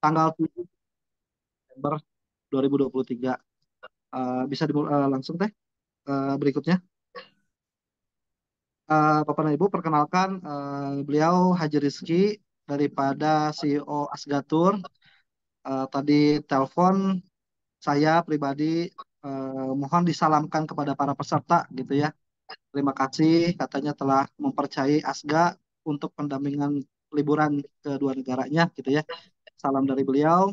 tanggal 7 Desember 2023. Bisa langsung teh berikutnya. Bapak dan Ibu, perkenalkan beliau Haji Rizky daripada CEO Asgatur. Tadi telepon saya pribadi, mohon disalamkan kepada para peserta gitu ya. Terima kasih katanya telah mempercayai Asga untuk pendampingan liburan ke dua negaranya gitu ya. Salam dari beliau.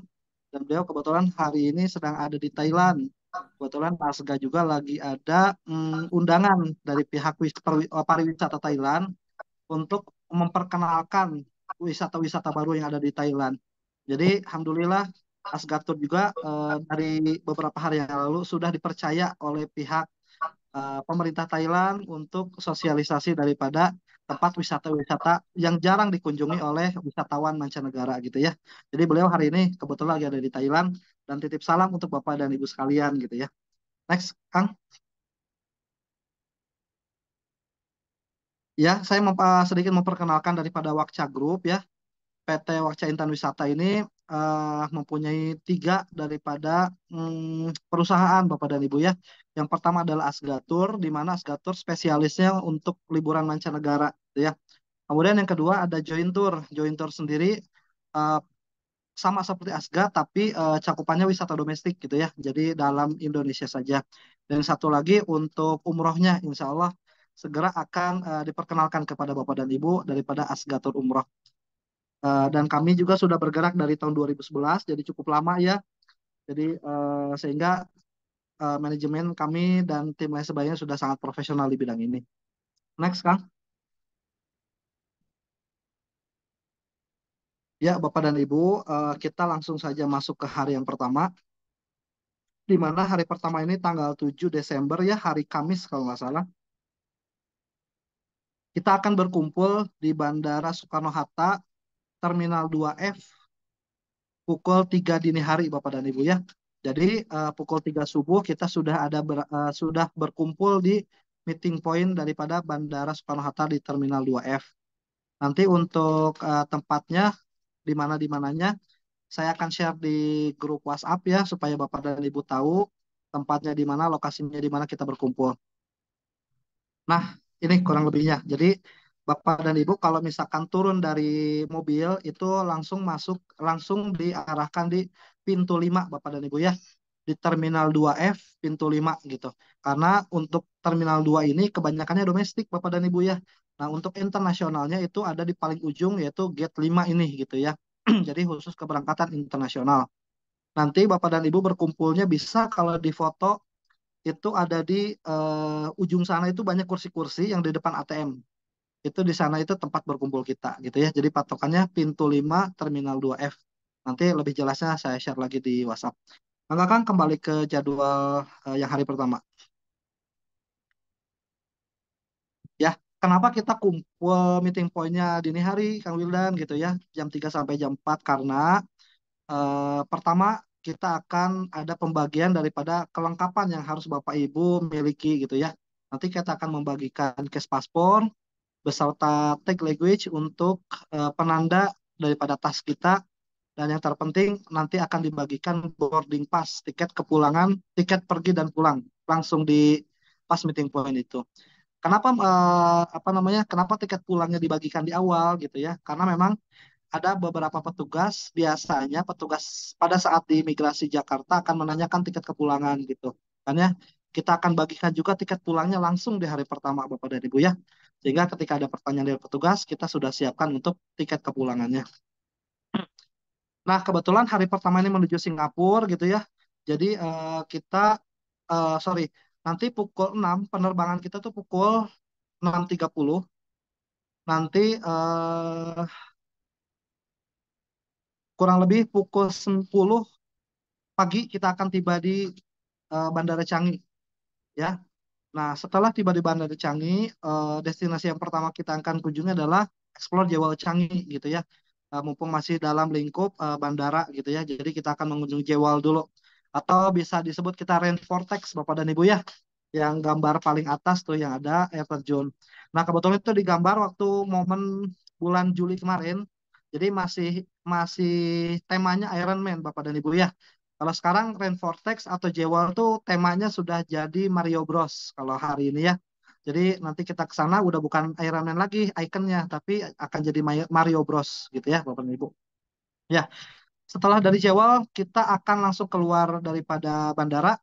Dan beliau kebetulan hari ini sedang ada di Thailand. Kebetulan Asga juga lagi ada undangan dari pihak pariwisata Thailand untuk memperkenalkan wisata-wisata baru yang ada di Thailand. Jadi alhamdulillah Asgatur juga dari beberapa hari yang lalu sudah dipercaya oleh pihak pemerintah Thailand untuk sosialisasi daripada tempat wisata-wisata yang jarang dikunjungi oleh wisatawan mancanegara gitu ya. Jadi beliau hari ini kebetulan lagi ada di Thailand dan titip salam untuk Bapak dan Ibu sekalian gitu ya. Next, Kang. Ya, saya sedikit memperkenalkan daripada Wakca Group ya. PT Wakca Intan Wisata ini mempunyai tiga daripada perusahaan Bapak dan Ibu ya. Yang pertama adalah Asgatur, di mana Asgatur spesialisnya untuk liburan mancanegara gitu ya. Kemudian yang kedua ada Jointour. Jointour sendiri eh, sama seperti Asga tapi cakupannya wisata domestik gitu ya. Jadi dalam Indonesia saja. Dan satu lagi untuk umrohnya, insya Allah segera akan diperkenalkan kepada Bapak dan Ibu daripada Asgatur Umroh. Dan kami juga sudah bergerak dari tahun 2011, jadi cukup lama ya. Jadi sehingga manajemen kami dan tim lain sebagainya sudah sangat profesional di bidang ini. Next, Kang. Ya, Bapak dan Ibu, kita langsung saja masuk ke hari yang pertama, di mana hari pertama ini tanggal 7 Desember ya, hari Kamis kalau nggak salah. Kita akan berkumpul di Bandara Soekarno-Hatta, Terminal 2F, pukul 3 dini hari, Bapak dan Ibu ya. Jadi pukul 3 subuh kita sudah berkumpul di meeting point daripada Bandara Soekarno-Hatta di Terminal 2F. Nanti untuk tempatnya di mananya saya akan share di grup WhatsApp ya supaya Bapak dan Ibu tahu tempatnya di mana, lokasinya di mana kita berkumpul. Nah, ini kurang lebihnya. Jadi Bapak dan Ibu kalau misalkan turun dari mobil itu langsung diarahkan di pintu 5 Bapak dan Ibu ya. Di Terminal 2F pintu 5 gitu. Karena untuk Terminal 2 ini kebanyakannya domestik Bapak dan Ibu ya. Nah, untuk internasionalnya itu ada di paling ujung yaitu gate 5 ini gitu ya. Jadi khusus keberangkatan internasional. Nanti Bapak dan Ibu berkumpulnya bisa kalau di foto itu ada di ujung sana itu banyak kursi-kursi yang di depan ATM. Itu di sana itu tempat berkumpul kita gitu ya. Jadi patokannya pintu 5 Terminal 2F. Nanti lebih jelasnya saya share lagi di WhatsApp. Maka Kang kembali ke jadwal yang hari pertama. Ya, kenapa kita kumpul meeting pointnya dini hari Kang Wildan gitu ya. Jam 3 sampai jam 4 karena pertama kita akan ada pembagian daripada kelengkapan yang harus Bapak Ibu miliki gitu ya. Nanti kita akan membagikan case paspor beserta tag language untuk penanda daripada tas kita. Dan yang terpenting nanti akan dibagikan boarding pass, tiket kepulangan, tiket pergi dan pulang langsung di pas meeting point itu. Kenapa apa namanya? Kenapa tiket pulangnya dibagikan di awal gitu ya? Karena memang ada beberapa petugas, biasanya petugas pada saat di imigrasi Jakarta akan menanyakan tiket kepulangan gitu. Makanya kita akan bagikan juga tiket pulangnya langsung di hari pertama Bapak dan Ibu ya. Sehingga ketika ada pertanyaan dari petugas, kita sudah siapkan untuk tiket kepulangannya. Nah, kebetulan hari pertama ini menuju Singapura gitu ya. Jadi sorry, nanti pukul 6 penerbangan kita tuh pukul 6.30. Nanti kurang lebih pukul 10 pagi kita akan tiba di Bandara Changi ya. Nah, setelah tiba di Bandara Changi, destinasi yang pertama kita akan kunjungi adalah explore Jewel Changi gitu ya. Mumpung masih dalam lingkup bandara gitu ya. Jadi kita akan mengunjungi Jewel dulu. Atau bisa disebut kita Rain Vortex Bapak dan Ibu ya. Yang gambar paling atas tuh yang ada air terjun. Nah, kebetulan itu digambar waktu momen bulan Juli kemarin. Jadi masih masih temanya Iron Man, Bapak dan Ibu ya. Kalau sekarang Rain Vortex atau Jewel tuh temanya sudah jadi Mario Bros. Kalau hari ini ya. Jadi nanti kita ke sana udah bukan Iron Man lagi ikonnya, tapi akan jadi Mario Bros gitu ya, Bapak dan Ibu. Ya, setelah dari Jewel kita akan langsung keluar daripada bandara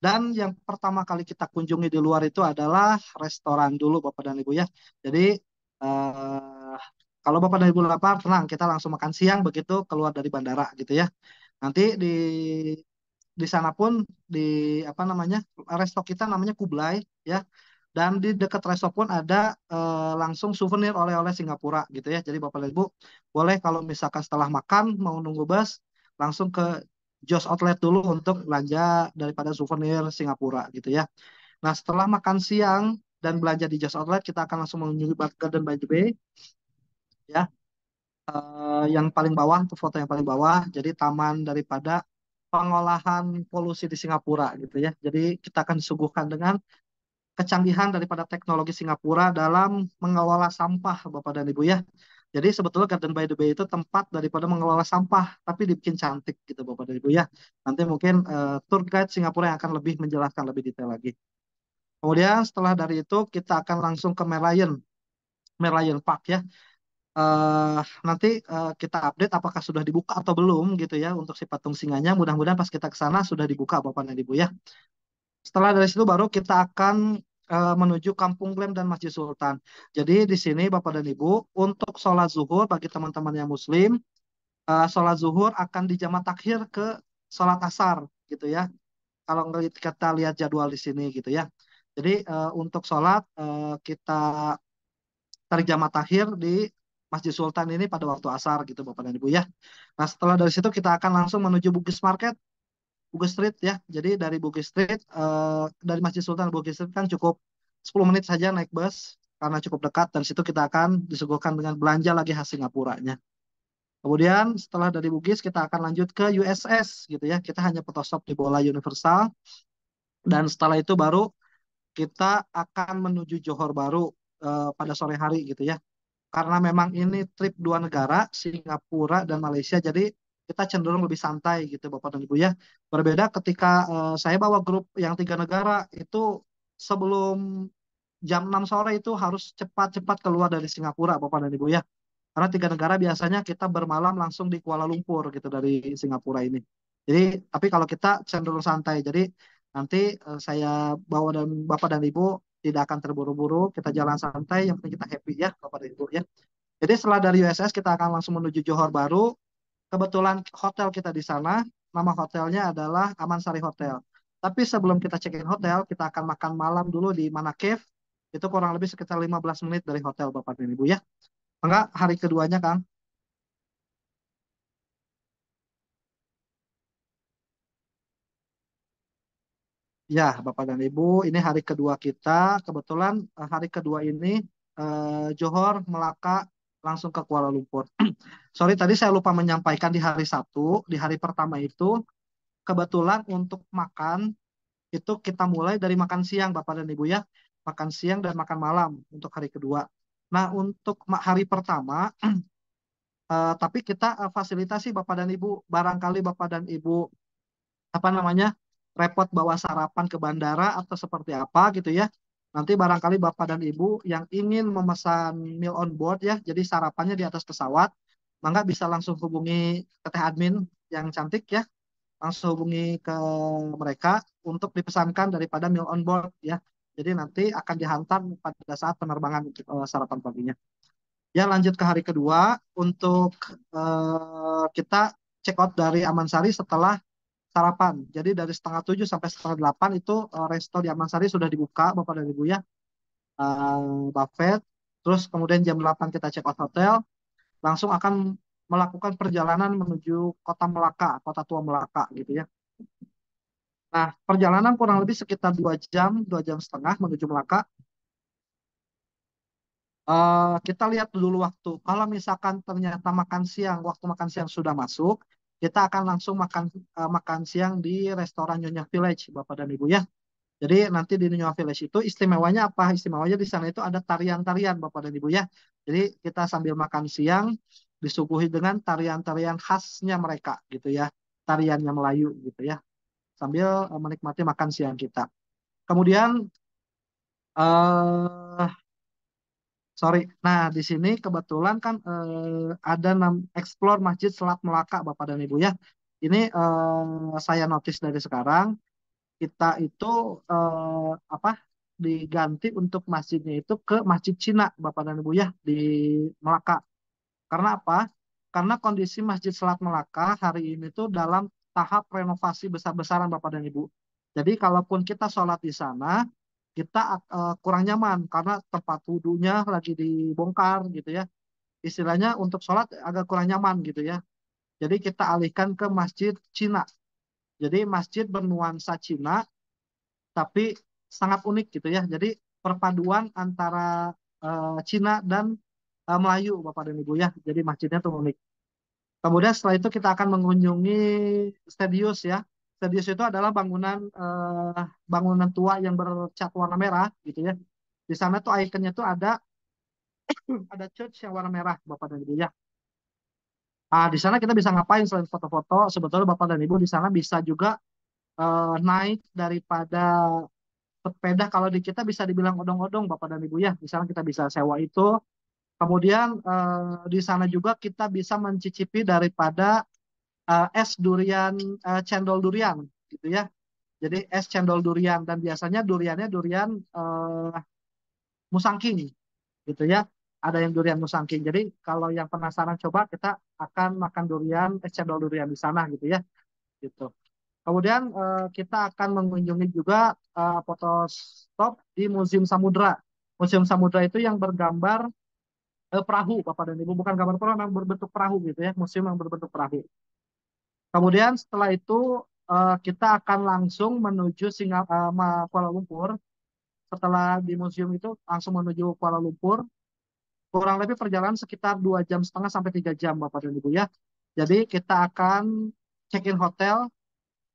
dan yang pertama kali kita kunjungi di luar itu adalah restoran dulu, Bapak dan Ibu ya. Jadi eh, kalau Bapak dan Ibu lapar, tenang, kita langsung makan siang begitu keluar dari bandara gitu ya. Nanti di sana pun di apa namanya resto kita namanya Kublai ya. Dan di dekat resto pun ada langsung souvenir oleh-oleh Singapura gitu ya. Jadi Bapak dan Ibu boleh kalau misalkan setelah makan mau nunggu bus langsung ke Joss Outlet dulu untuk belanja daripada souvenir Singapura gitu ya. Nah setelah makan siang dan belanja di Joss Outlet kita akan langsung menuju Garden by the Bay ya. Yang paling bawah tuh foto yang paling bawah. Jadi taman daripada pengolahan polusi di Singapura gitu ya. Jadi kita akan disuguhkan dengan kecanggihan daripada teknologi Singapura dalam mengelola sampah, Bapak dan Ibu ya. Jadi sebetulnya Garden by the Bay itu tempat daripada mengelola sampah, tapi dibikin cantik gitu, Bapak dan Ibu ya. Nanti mungkin tour guide Singapura yang akan lebih menjelaskan lebih detail lagi. Kemudian setelah dari itu kita akan langsung ke Merlion Park ya. Eh, Nanti kita update apakah sudah dibuka atau belum gitu ya untuk si patung singanya. Mudah-mudahan pas kita ke sana sudah dibuka, Bapak dan Ibu ya. Setelah dari situ baru kita akan menuju Kampung Glam dan Masjid Sultan. Jadi di sini Bapak dan Ibu untuk sholat zuhur bagi teman-teman yang Muslim, sholat zuhur akan dijamak takhir ke sholat asar gitu ya. Kalau kita lihat jadwal di sini gitu ya. Jadi untuk sholat kita tarik jamak takhir di Masjid Sultan ini pada waktu asar gitu Bapak dan Ibu ya. Nah setelah dari situ kita akan langsung menuju Bugis Market Bugis Street ya. Jadi dari Bugis Street, dari Masjid Sultan Bugis Street kan cukup 10 menit saja naik bus karena cukup dekat. Dan situ kita akan disuguhkan dengan belanja lagi khas Singapuranya. Kemudian setelah dari Bugis kita akan lanjut ke USS gitu ya. Kita hanya foto stop di Bola Universal. Dan setelah itu baru kita akan menuju Johor Baru pada sore hari gitu ya. Karena memang ini trip dua negara, Singapura dan Malaysia, jadi kita cenderung lebih santai gitu Bapak dan Ibu ya. Berbeda ketika saya bawa grup yang tiga negara itu sebelum jam 6 sore itu harus cepat-cepat keluar dari Singapura Bapak dan Ibu ya. Karena tiga negara biasanya kita bermalam langsung di Kuala Lumpur gitu dari Singapura ini. Jadi, tapi kalau kita cenderung santai, jadi nanti saya bawa dan Bapak dan Ibu tidak akan terburu-buru, kita jalan santai, yang penting kita happy ya Bapak dan Ibu ya. Jadi setelah dari USS kita akan langsung menuju Johor Baru. Kebetulan hotel kita di sana, nama hotelnya adalah Amansari Hotel. Tapi sebelum kita check-in hotel, kita akan makan malam dulu di Mana Cave. Itu kurang lebih sekitar 15 menit dari hotel Bapak dan Ibu ya. Enggak, hari keduanya Kang. Ya, Bapak dan Ibu, ini hari kedua kita. Kebetulan hari kedua ini Johor, Melaka, langsung ke Kuala Lumpur. Sorry, tadi saya lupa menyampaikan di hari Sabtu, di hari pertama itu, kebetulan untuk makan itu kita mulai dari makan siang Bapak dan Ibu ya. Makan siang dan makan malam untuk hari kedua. Nah, untuk hari pertama, tapi kita fasilitasi Bapak dan Ibu, barangkali Bapak dan Ibu apa namanya repot bawa sarapan ke bandara atau seperti apa gitu ya. Nanti barangkali Bapak dan Ibu yang ingin memesan meal on board ya, jadi sarapannya di atas pesawat, maka bisa langsung hubungi teteh admin yang cantik ya, langsung hubungi ke mereka untuk dipesankan daripada meal on board ya. Jadi nanti akan dihantar pada saat penerbangan sarapan paginya. Ya lanjut ke hari kedua untuk kita check out dari Amansari setelah sarapan. Jadi dari setengah 7 sampai setengah 8 itu resto di Amansari sudah dibuka Bapak dan Ibu ya. Buffet. Terus kemudian jam 8 kita check out hotel. Langsung akan melakukan perjalanan menuju kota Melaka, kota tua Melaka gitu ya. Nah, perjalanan kurang lebih sekitar 2 jam setengah menuju Melaka. Kita lihat dulu waktu. Kalau misalkan ternyata makan siang, waktu makan siang sudah masuk, kita akan langsung makan siang di restoran Nyonya Village, Bapak dan Ibu ya. Jadi nanti di Nyonya Village itu istimewanya apa? Istimewanya di sana itu ada tarian-tarian, Bapak dan Ibu ya. Jadi kita sambil makan siang disuguhi dengan tarian-tarian khasnya mereka gitu ya, tariannya Melayu gitu ya, sambil menikmati makan siang kita. Kemudian eh sorry, nah di sini kebetulan kan ada explore Masjid Selat Melaka Bapak dan Ibu ya. Ini saya notice dari sekarang kita itu apa diganti untuk masjidnya itu ke Masjid Cina Bapak dan Ibu ya di Melaka. Karena apa? Karena kondisi Masjid Selat Melaka hari ini tuh dalam tahap renovasi besar-besaran Bapak dan Ibu. Jadi kalaupun kita sholat di sana, kita kurang nyaman karena tempat wudhunya lagi dibongkar gitu ya. Istilahnya untuk sholat agak kurang nyaman gitu ya. Jadi kita alihkan ke Masjid Cina. Jadi masjid bernuansa Cina, tapi sangat unik gitu ya. Jadi perpaduan antara Cina dan Melayu Bapak dan Ibu ya. Jadi masjidnya tuh unik. Kemudian setelah itu kita akan mengunjungi Stadius ya. Stadius itu adalah bangunan tua yang bercat warna merah gitu ya. Di sana tuh ikonnya tuh ada church yang warna merah Bapak dan Ibu ya. Di sana kita bisa ngapain selain foto-foto? Sebetulnya Bapak dan Ibu di sana bisa juga naik daripada sepeda kalau di kita bisa dibilang odong-odong Bapak dan Ibu ya. Di sana kita bisa sewa itu. Kemudian di sana juga kita bisa mencicipi daripada es durian, cendol durian gitu ya. Jadi es cendol durian dan biasanya duriannya durian musangking gitu ya. Ada yang durian musangking. Jadi kalau yang penasaran coba kita akan makan durian, es cendol durian di sana gitu ya. Gitu. Kemudian kita akan mengunjungi juga foto stop di Museum Samudra. Museum Samudra itu yang bergambar perahu, Bapak dan Ibu, bukan gambar perahu, yang berbentuk perahu gitu ya, museum yang berbentuk perahu. Kemudian setelah itu kita akan langsung menuju Kuala Lumpur. Setelah di museum itu langsung menuju Kuala Lumpur. Kurang lebih perjalanan sekitar 2,5 jam sampai 3 jam, Bapak dan Ibu ya. Jadi kita akan check-in hotel,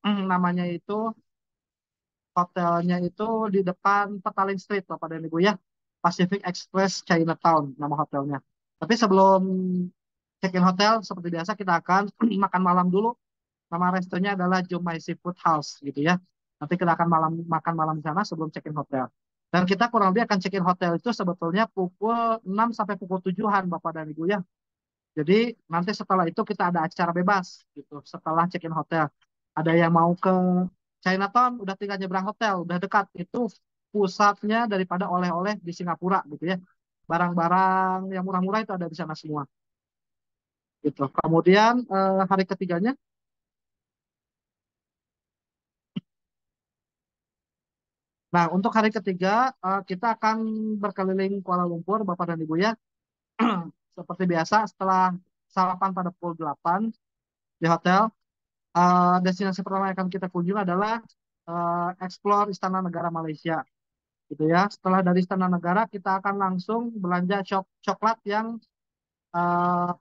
namanya itu hotelnya itu di depan Petaling Street, Bapak dan Ibu ya. Pacific Express Chinatown nama hotelnya. Tapi sebelum check-in hotel, seperti biasa kita akan makan malam dulu. Nama restonya adalah Jumai Seafood House gitu ya. Nanti kita akan makan malam di sana sebelum check-in hotel. Dan kita kurang lebih akan check-in hotel itu sebetulnya pukul 6 sampai pukul 7-an Bapak dan Ibu ya. Jadi nanti setelah itu kita ada acara bebas gitu. Setelah check-in hotel. Ada yang mau ke Chinatown udah tinggal nyebrang hotel, udah dekat. Itu pusatnya daripada oleh-oleh di Singapura gitu ya. Barang-barang yang murah-murah itu ada di sana semua gitu. Kemudian hari ketiganya. Nah, untuk hari ketiga kita akan berkeliling Kuala Lumpur, Bapak dan Ibu ya. Seperti biasa, setelah sarapan pada pukul 8 di hotel, destinasi pertama yang akan kita kunjung adalah explore Istana Negara Malaysia. Gitu ya. Setelah dari Istana Negara, kita akan langsung belanja coklat yang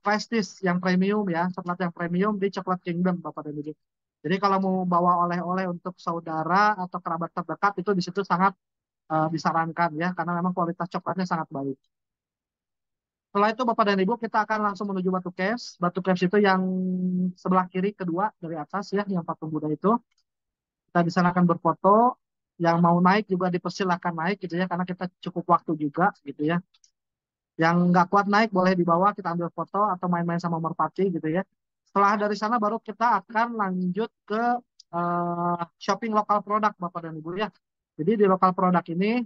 prestige, yang premium ya. Coklat yang premium di Coklat Kingdom, Bapak dan Ibu. Jadi kalau mau bawa oleh-oleh untuk saudara atau kerabat terdekat, itu di situ sangat disarankan ya karena memang kualitas coklatnya sangat baik. Setelah itu Bapak dan Ibu kita akan langsung menuju Batu Caves. Batu Caves itu yang sebelah kiri kedua dari atas ya, yang patung Buddha itu. Kita di sana akan berfoto. Yang mau naik juga dipersilakan naik gitu ya karena kita cukup waktu juga gitu ya. Yang nggak kuat naik boleh dibawa kita ambil foto atau main-main sama merpati gitu ya. Setelah dari sana baru kita akan lanjut ke shopping lokal produk Bapak dan Ibu ya. Jadi di lokal produk ini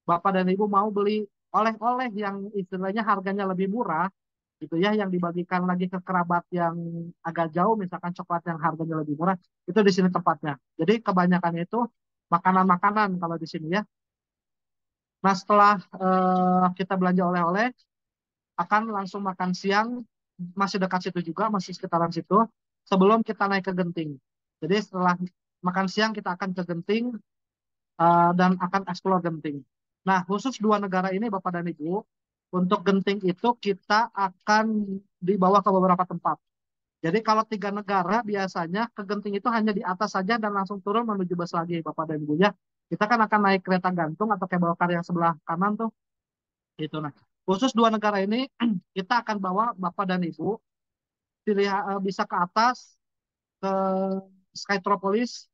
Bapak dan Ibu mau beli oleh-oleh yang istilahnya harganya lebih murah gitu ya, yang dibagikan lagi ke kerabat yang agak jauh, misalkan coklat yang harganya lebih murah, itu di sini tempatnya. Jadi kebanyakannya itu makanan-makanan kalau di sini ya. Nah setelah kita belanja oleh-oleh, akan langsung makan siang, masih dekat situ juga, masih sekitaran situ, sebelum kita naik ke Genting. Jadi setelah makan siang kita akan ke Genting, dan akan eksplor Genting. Nah, khusus dua negara ini, Bapak dan Ibu, untuk Genting itu kita akan dibawa ke beberapa tempat. Jadi kalau 3 negara biasanya ke Genting itu hanya di atas saja dan langsung turun menuju bus lagi, Bapak dan Ibu ya. Kita kan akan naik kereta gantung atau kabel kar yang sebelah kanan tuh, gitu. Nah, khusus dua negara ini kita akan bawa Bapak dan Ibu. pilih bisa ke atas ke Skytropolis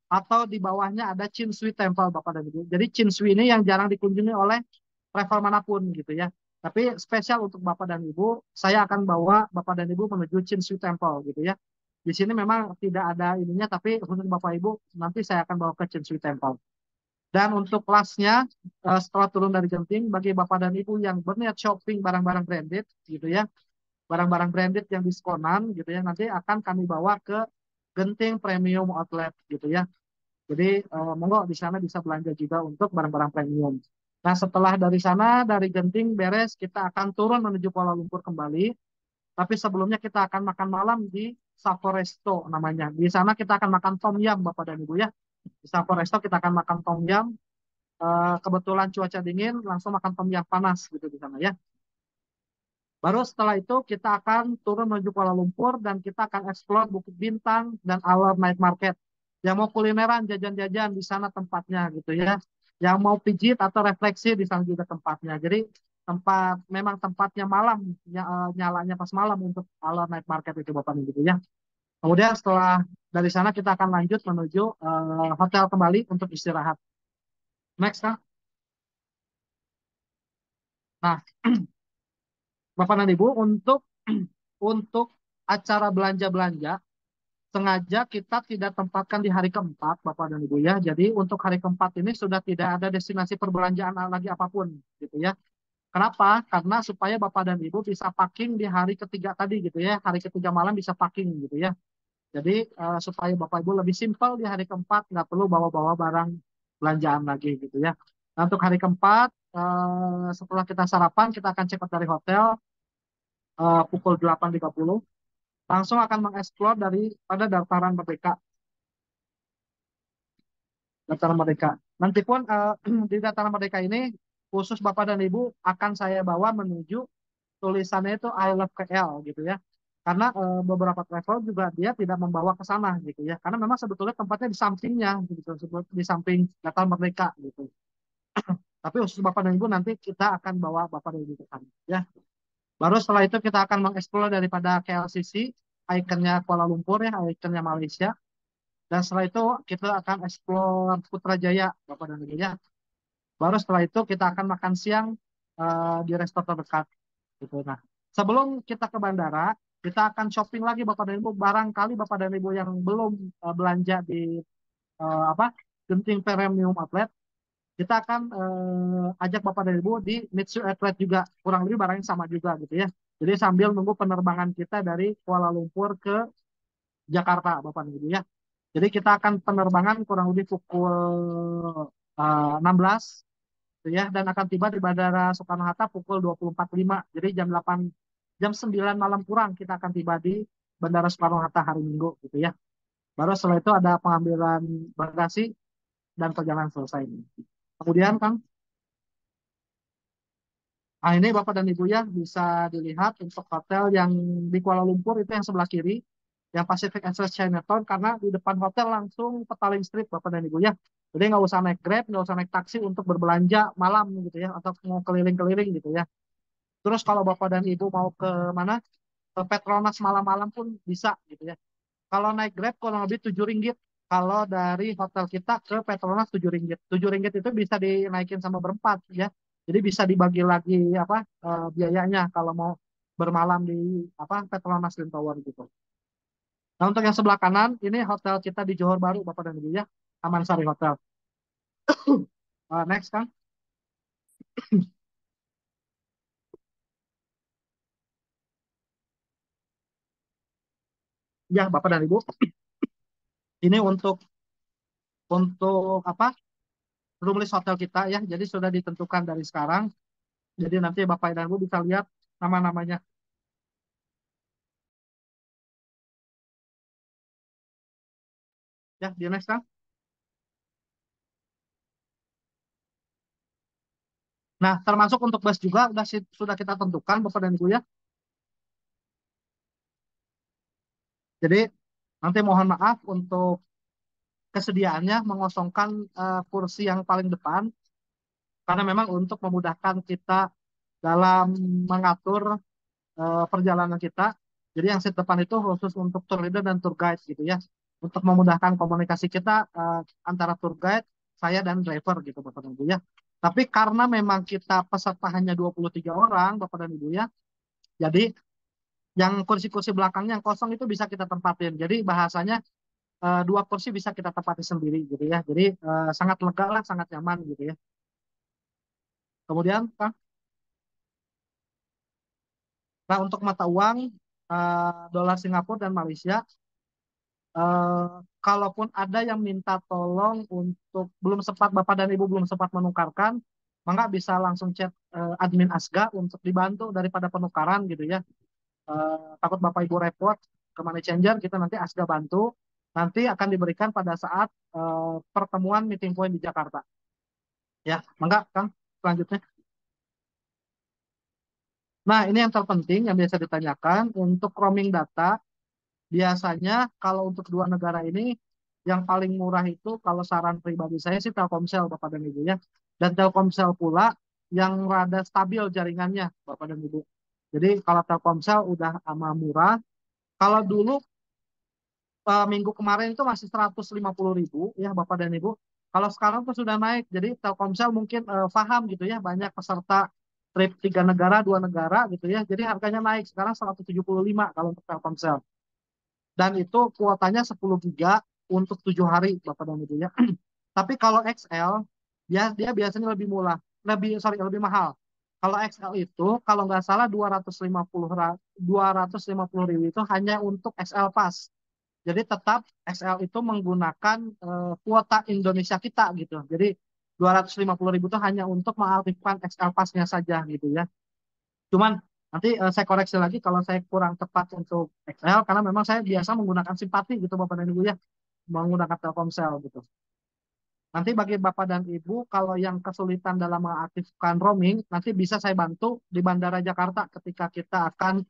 atau di bawahnya ada Chinsui Temple Bapak dan Ibu. Jadi Chinsui ini yang jarang dikunjungi oleh travel manapun gitu ya. Tapi spesial untuk Bapak dan Ibu, saya akan bawa Bapak dan Ibu menuju Chinsui Temple gitu ya. Di sini memang tidak ada ininya, tapi khusus Bapak Ibu nanti saya akan bawa ke Chinsui Temple. Dan untuk kelasnya setelah turun dari Genting, bagi Bapak dan Ibu yang berniat shopping barang-barang branded gitu ya, barang-barang branded yang diskonan gitu ya, nanti akan kami bawa ke Genting Premium Outlet gitu ya. Jadi monggo di sana bisa belanja juga untuk barang-barang premium. Nah setelah dari sana dari Genting beres kita akan turun menuju Kuala Lumpur kembali. Tapi sebelumnya kita akan makan malam di Savo Resto namanya. Di sana kita akan makan tom yum Bapak dan Ibu ya. Di Savo Resto kita akan makan tom yum. Kebetulan cuaca dingin langsung makan tom yum panas gitu di sana ya. Baru setelah itu kita akan turun menuju Kuala Lumpur dan kita akan eksplor Bukit Bintang dan Alor Night Market. Yang mau kulineran, jajan-jajan di sana tempatnya gitu ya. Yang mau pijit atau refleksi di sana juga tempatnya. Jadi memang tempatnya malam, nyalanya pas malam untuk Alor Night Market itu Bapak gitu ya. Kemudian setelah dari sana kita akan lanjut menuju hotel kembali untuk istirahat. Next, kan? Nah, Bapak dan Ibu untuk untuk acara belanja-belanja sengaja kita tidak tempatkan di hari keempat, Bapak dan Ibu ya. Jadi untuk hari keempat ini sudah tidak ada destinasi perbelanjaan lagi apapun, gitu ya. Kenapa? Karena supaya Bapak dan Ibu bisa packing di hari ketiga tadi, gitu ya. Hari ketiga malam bisa packing, gitu ya. Jadi supaya Bapak Ibu lebih simpel di hari keempat, nggak perlu bawa-bawa barang belanjaan lagi, gitu ya. Nah, untuk hari keempat, setelah kita sarapan, kita akan cepat dari hotel pukul 8.30 langsung akan mengeksplor pada dataran Merdeka. Dataran Merdeka. Nanti pun di Dataran Merdeka ini khusus Bapak dan Ibu akan saya bawa menuju tulisannya itu I love KL gitu ya. Karena beberapa travel juga dia tidak membawa ke sana gitu ya. Karena memang sebetulnya tempatnya di sampingnya gitu, di samping Dataran Merdeka gitu. Tapi khusus Bapak dan Ibu nanti kita akan bawa Bapak dan Ibu ke sana ya. Baru setelah itu kita akan mengeksplor daripada KLCC, ikonnya Kuala Lumpur ya, ikonnya Malaysia. Dan setelah itu kita akan explore Putrajaya, Bapak dan Ibu ya. Baru setelah itu kita akan makan siang di restoran terdekat. Gitu. Nah, sebelum kita ke bandara, kita akan shopping lagi Bapak dan Ibu. Barangkali Bapak dan Ibu yang belum belanja di apa Genting Premium Outlet, kita akan ajak Bapak dan Ibu di Mitsui Outlet juga. Kurang lebih barangnya sama juga gitu ya. Jadi sambil nunggu penerbangan kita dari Kuala Lumpur ke Jakarta, Bapak dan Ibu ya. Jadi kita akan penerbangan kurang lebih pukul 16 gitu ya dan akan tiba di Bandara Soekarno-Hatta pukul 24.05. Jadi jam 9 malam kurang kita akan tiba di Bandara Soekarno-Hatta hari Minggu gitu ya. Baru setelah itu ada pengambilan bagasi dan perjalanan selesai. Kemudian Kang, ini Bapak dan Ibu ya bisa dilihat untuk hotel yang di Kuala Lumpur itu yang sebelah kiri, yang Pacific Express Chinatown karena di depan hotel langsung Petaling Street Bapak dan Ibu ya. Jadi nggak usah naik Grab, nggak usah naik taksi untuk berbelanja malam gitu ya, atau mau keliling-keliling gitu ya. Terus kalau Bapak dan Ibu mau ke mana, ke Petronas malam-malam pun bisa gitu ya. Kalau naik Grab kurang lebih 7 ringgit. Kalau dari hotel kita ke Petronas 7 ringgit. 7 ringgit itu bisa dinaikin sama berempat ya. Jadi bisa dibagi lagi apa biayanya kalau mau bermalam di apa Petronas Twin Tower gitu. Nah, untuk yang sebelah kanan, ini hotel kita di Johor Baru, Bapak dan Ibu ya. Amansari Hotel. Next, kan? Ya, Bapak dan Ibu. Ini untuk apa? Room list hotel kita ya. Jadi sudah ditentukan dari sekarang. Jadi nanti Bapak dan Ibu bisa lihat nama-namanya. Ya, di next, kan? Nah, termasuk untuk bus juga sudah kita tentukan, Bapak dan Ibu ya. Jadi nanti mohon maaf untuk kesediaannya mengosongkan kursi yang paling depan karena memang untuk memudahkan kita dalam mengatur perjalanan kita. Jadi yang seat depan itu khusus untuk tour leader dan tour guide gitu ya. Untuk memudahkan komunikasi kita antara tour guide, saya dan driver gitu Bapak dan Ibu ya. Tapi karena memang kita peserta hanya 23 orang Bapak dan Ibu ya. Jadi yang kursi-kursi belakangnya yang kosong itu bisa kita tempatin. Jadi bahasanya dua kursi bisa kita tempati sendiri gitu ya. Jadi sangat lega lah, sangat nyaman gitu ya. Kemudian Pak, nah untuk mata uang dolar Singapura dan Malaysia, eh, kalaupun ada yang minta tolong untuk belum sempat Bapak dan Ibu belum sempat menukarkan, maka bisa langsung chat admin Asga untuk dibantu daripada penukaran gitu ya. Takut Bapak Ibu repot ke money changer, kita nanti Asga bantu. Nanti akan diberikan pada saat pertemuan meeting point di Jakarta. Ya, maka Kang, selanjutnya. Nah, ini yang terpenting yang biasa ditanyakan untuk roaming data. Biasanya kalau untuk dua negara ini yang paling murah itu kalau saran pribadi saya sih Telkomsel Bapak dan Ibu ya. Dan Telkomsel pula yang rada stabil jaringannya Bapak dan Ibu. Jadi kalau Telkomsel udah aman murah. Kalau dulu minggu kemarin itu masih 150.000 ya Bapak dan Ibu. Kalau sekarang tuh sudah naik. Jadi Telkomsel mungkin paham gitu ya banyak peserta trip tiga negara, dua negara gitu ya. Jadi harganya naik sekarang 175 kalau untuk Telkomsel. Dan itu kuotanya 10 giga untuk 7 hari Bapak dan Ibu ya. Tapi kalau XL dia biasanya lebih murah, lebih mahal. Kalau XL itu kalau nggak salah 250 ribu itu hanya untuk XL Pass. Jadi tetap XL itu menggunakan kuota Indonesia kita gitu. Jadi 250.000 itu hanya untuk mengaktifkan XL Pass-nya saja gitu ya. Cuman nanti saya koreksi lagi kalau saya kurang tepat untuk XL karena memang saya biasa menggunakan simpati gitu Bapak dan Ibu ya, menggunakan Telkomsel gitu. Nanti bagi Bapak dan Ibu kalau yang kesulitan dalam mengaktifkan roaming, nanti bisa saya bantu di Bandara Jakarta ketika kita akan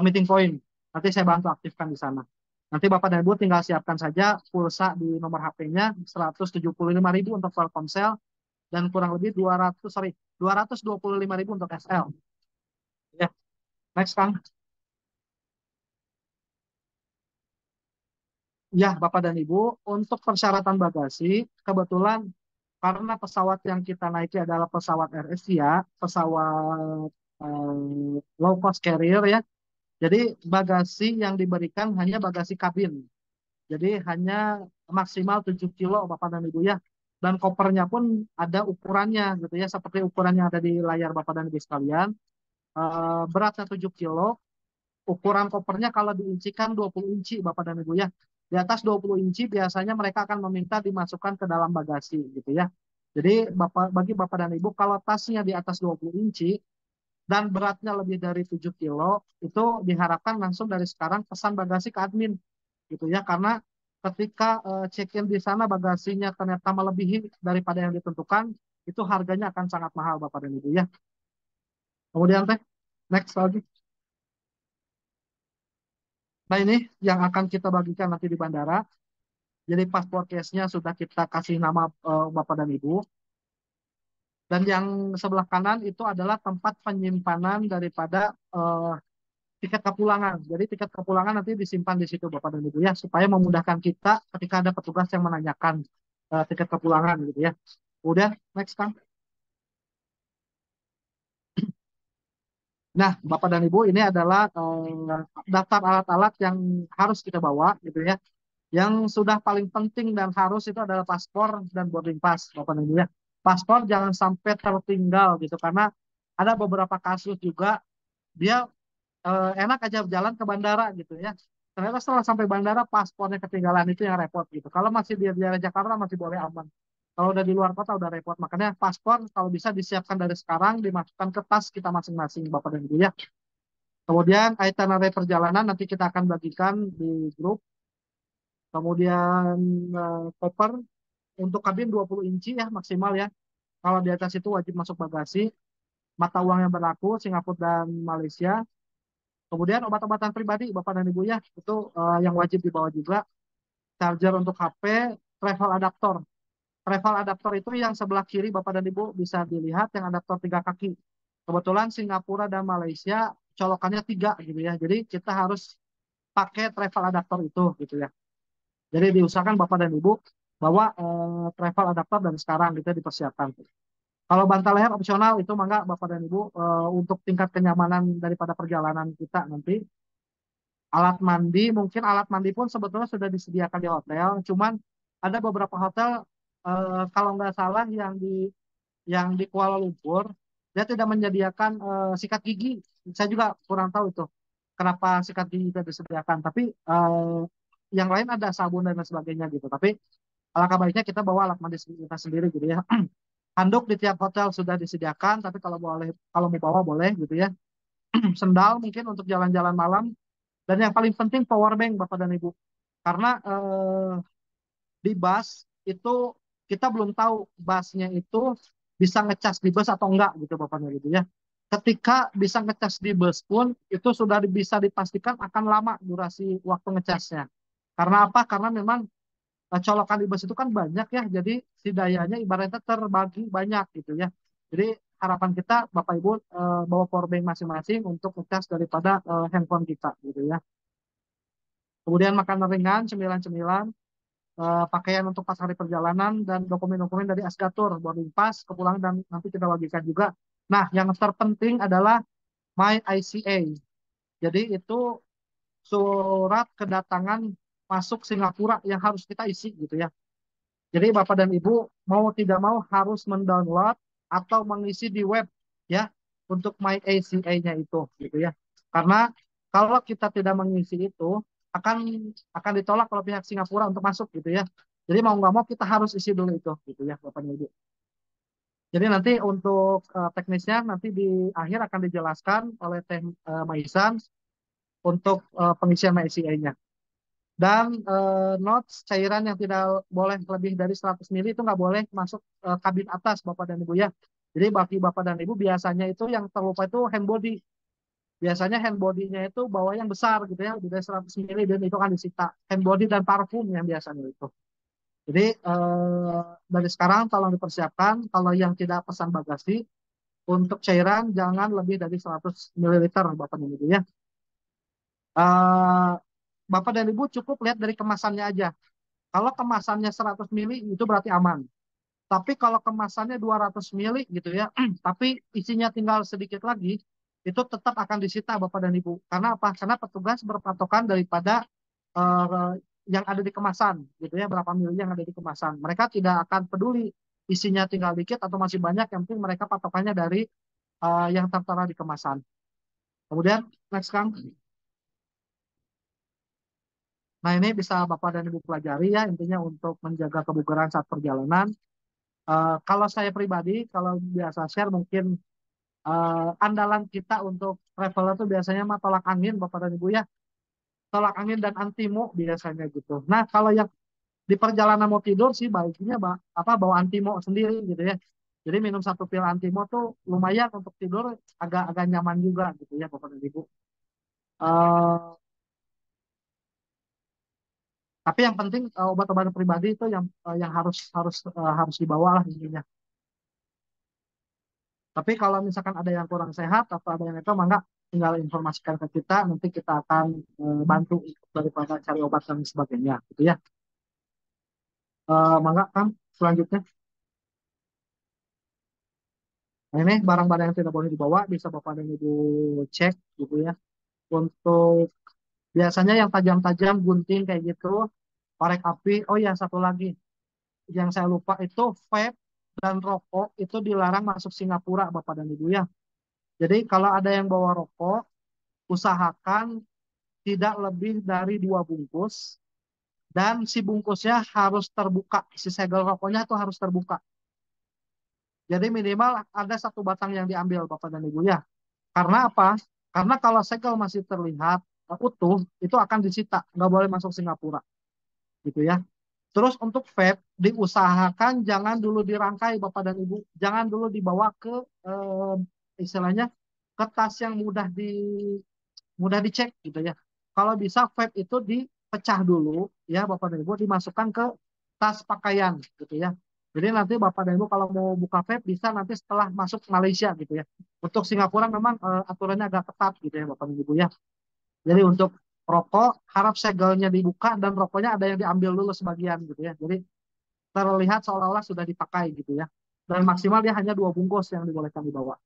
meeting point. Nanti saya bantu aktifkan di sana. Nanti Bapak dan Ibu tinggal siapkan saja pulsa di nomor HP-nya 175.000 untuk Telkomsel dan kurang lebih 225.000 untuk XL. Ya, next Kang. Ya, Bapak dan Ibu, untuk persyaratan bagasi, kebetulan karena pesawat yang kita naiki adalah pesawat Air Asia, pesawat low cost carrier ya. Jadi bagasi yang diberikan hanya bagasi kabin. Jadi hanya maksimal 7 kilo Bapak dan Ibu ya. Dan kopernya pun ada ukurannya gitu ya, seperti ukuran yang ada di layar Bapak dan Ibu sekalian. Beratnya 7 kilo, ukuran kopernya kalau diincikan 20 inci Bapak dan Ibu ya. Di atas 20 inci biasanya mereka akan meminta dimasukkan ke dalam bagasi gitu ya. Jadi bagi Bapak dan Ibu kalau tasnya di atas 20 inci dan beratnya lebih dari 7 kilo itu diharapkan langsung dari sekarang pesan bagasi ke admin gitu ya karena ketika check-in di sana bagasinya ternyata melebihi daripada yang ditentukan itu harganya akan sangat mahal Bapak dan Ibu ya. Kemudian teh next lagi. Nah ini yang akan kita bagikan nanti di bandara. Jadi paspor case-nya sudah kita kasih nama Bapak dan Ibu. Dan yang sebelah kanan itu adalah tempat penyimpanan daripada tiket kepulangan. Jadi tiket kepulangan nanti disimpan di situ Bapak dan Ibu ya, supaya memudahkan kita ketika ada petugas yang menanyakan tiket kepulangan gitu ya. Udah, next Kang. Nah, Bapak dan Ibu ini adalah daftar alat-alat yang harus kita bawa gitu ya. Yang sudah paling penting dan harus itu adalah paspor dan boarding pass, Bapak dan Ibu ya. Paspor jangan sampai tertinggal gitu karena ada beberapa kasus juga dia enak aja jalan ke bandara gitu ya. Ternyata setelah sampai bandara paspornya ketinggalan itu yang repot gitu. Kalau masih di daerah Jakarta masih boleh aman. Kalau udah di luar kota udah repot. Makanya paspor kalau bisa disiapkan dari sekarang dimasukkan ke tas kita masing-masing Bapak dan Ibu ya. Kemudian itinerary perjalanan nanti kita akan bagikan di grup. Kemudian koper untuk kabin 20 inci ya maksimal ya. Kalau di atas itu wajib masuk bagasi. Mata uang yang berlaku Singapura dan Malaysia. Kemudian obat-obatan pribadi Bapak dan Ibu ya, itu yang wajib dibawa juga. Charger untuk HP, travel adaptor. Travel adaptor itu yang sebelah kiri Bapak dan Ibu bisa dilihat yang adaptor 3 kaki. Kebetulan Singapura dan Malaysia colokannya 3 gitu ya. Jadi kita harus pakai travel adapter itu gitu ya. Jadi diusahakan Bapak dan Ibu bawa travel adapter dan sekarang gitu ya, dipersiapkan. Kalau bantal leher opsional itu mangga Bapak dan Ibu untuk tingkat kenyamanan daripada perjalanan kita nanti. Alat mandi, mungkin alat mandi pun sebetulnya sudah disediakan di hotel, cuman ada beberapa hotel kalau nggak salah yang di Kuala Lumpur dia tidak menyediakan sikat gigi. Saya juga kurang tahu itu kenapa sikat gigi tidak disediakan. Tapi yang lain ada sabun dan lain sebagainya gitu. Tapi alangkah baiknya kita bawa alat mandi kita sendiri gitu ya. Handuk di tiap hotel sudah disediakan, tapi kalau mau bawa boleh gitu ya. Sendal mungkin untuk jalan-jalan malam. Dan yang paling penting power bank Bapak dan Ibu. Karena di bus itu kita belum tahu busnya itu bisa ngecas di bus atau enggak gitu Bapaknya gitu ya. Ketika bisa ngecas di bus pun itu sudah bisa dipastikan akan lama durasi waktu ngecasnya. Karena apa? Karena memang colokan di bus itu kan banyak ya, jadi si dayanya ibaratnya terbagi banyak gitu ya. Jadi harapan kita Bapak Ibu bawa power bank masing-masing untuk ngecas daripada handphone kita gitu ya. Kemudian makanan ringan, cemilan-cemilan, pakaian untuk pas hari perjalanan, dan dokumen-dokumen dari Asgatur, boarding pass, kepulangan, dan nanti kita bagikan juga. Nah, yang terpenting adalah My ICA. Jadi itu surat kedatangan masuk Singapura yang harus kita isi gitu ya. Jadi Bapak dan Ibu mau tidak mau harus mendownload atau mengisi di web ya untuk My ACA-nya itu gitu ya. Karena kalau kita tidak mengisi itu akan akan ditolak oleh pihak Singapura untuk masuk gitu ya. Jadi mau nggak mau kita harus isi dulu itu gitu ya Bapak dan Ibu. Jadi nanti untuk teknisnya nanti di akhir akan dijelaskan oleh Teh Maisan untuk pengisian My ACA-nya. Dan notes cairan yang tidak boleh lebih dari 100 ml itu nggak boleh masuk kabin atas Bapak dan Ibu ya. Jadi bagi Bapak dan Ibu biasanya itu yang terlupa itu hand body. Biasanya hand body-nya itu bawa yang besar gitu ya, lebih dari 100 ml dan itu kan disita. Hand body dan parfum yang biasanya itu. Jadi dari sekarang tolong dipersiapkan kalau yang tidak pesan bagasi untuk cairan jangan lebih dari 100 ml Bapak dan Ibu ya. Eh, Bapak dan Ibu cukup lihat dari kemasannya aja. Kalau kemasannya 100 mili itu berarti aman. Tapi kalau kemasannya 200 mili gitu ya, tapi isinya tinggal sedikit lagi, itu tetap akan disita Bapak dan Ibu. Karena apa? Karena petugas berpatokan daripada eh, yang ada di kemasan gitu ya, berapa mili yang ada di kemasan. Mereka tidak akan peduli isinya tinggal dikit atau masih banyak, yang penting mereka patokannya dari yang tertera di kemasan. Kemudian next Kang. Nah, ini bisa Bapak dan Ibu pelajari ya, intinya untuk menjaga kebugaran saat perjalanan. Kalau saya pribadi, kalau biasa share mungkin andalan kita untuk traveler itu biasanya mah tolak angin, Bapak dan Ibu ya. Tolak angin dan antimo biasanya gitu. Nah, kalau yang di perjalanan mau tidur sih baiknya bawa antimo sendiri gitu ya. Jadi minum satu pil antimo tuh lumayan untuk tidur agak-agak nyaman juga gitu ya Bapak dan Ibu. Eh, tapi yang penting obat-obatan pribadi itu yang harus harus harus dibawa lah intinya. Tapi kalau misalkan ada yang kurang sehat atau ada yang itu, mangga tinggal informasikan ke kita, nanti kita akan bantu daripada cari obat dan sebagainya, gitu ya. Mangga kan selanjutnya. Nah, ini barang-barang yang tidak boleh dibawa bisa Bapak dan Ibu cek, gitu ya. Untuk biasanya yang tajam-tajam, gunting kayak gitu, korek api. Oh ya, satu lagi yang saya lupa itu vape dan rokok itu dilarang masuk Singapura, Bapak dan Ibu ya. Jadi kalau ada yang bawa rokok, usahakan tidak lebih dari 2 bungkus dan si bungkusnya harus terbuka, si segel rokoknya itu harus terbuka. Jadi minimal ada 1 batang yang diambil Bapak dan Ibu ya. Karena apa? Karena kalau segel masih terlihat utuh itu akan disita, nggak boleh masuk Singapura gitu ya. Terus untuk vape diusahakan jangan dulu dirangkai Bapak dan Ibu, jangan dulu dibawa ke istilahnya ke tas yang mudah dicek gitu ya. Kalau bisa vape itu dipecah dulu ya Bapak dan Ibu, dimasukkan ke tas pakaian gitu ya. Jadi nanti Bapak dan Ibu kalau mau buka vape bisa nanti setelah masuk Malaysia gitu ya. Untuk Singapura memang aturannya agak ketat gitu ya Bapak dan Ibu ya. Jadi untuk rokok harap segelnya dibuka dan rokoknya ada yang diambil dulu sebagian gitu ya. Jadi terlihat seolah-olah sudah dipakai gitu ya. Dan maksimal dia hanya 2 bungkus yang dibolehkan dibawa.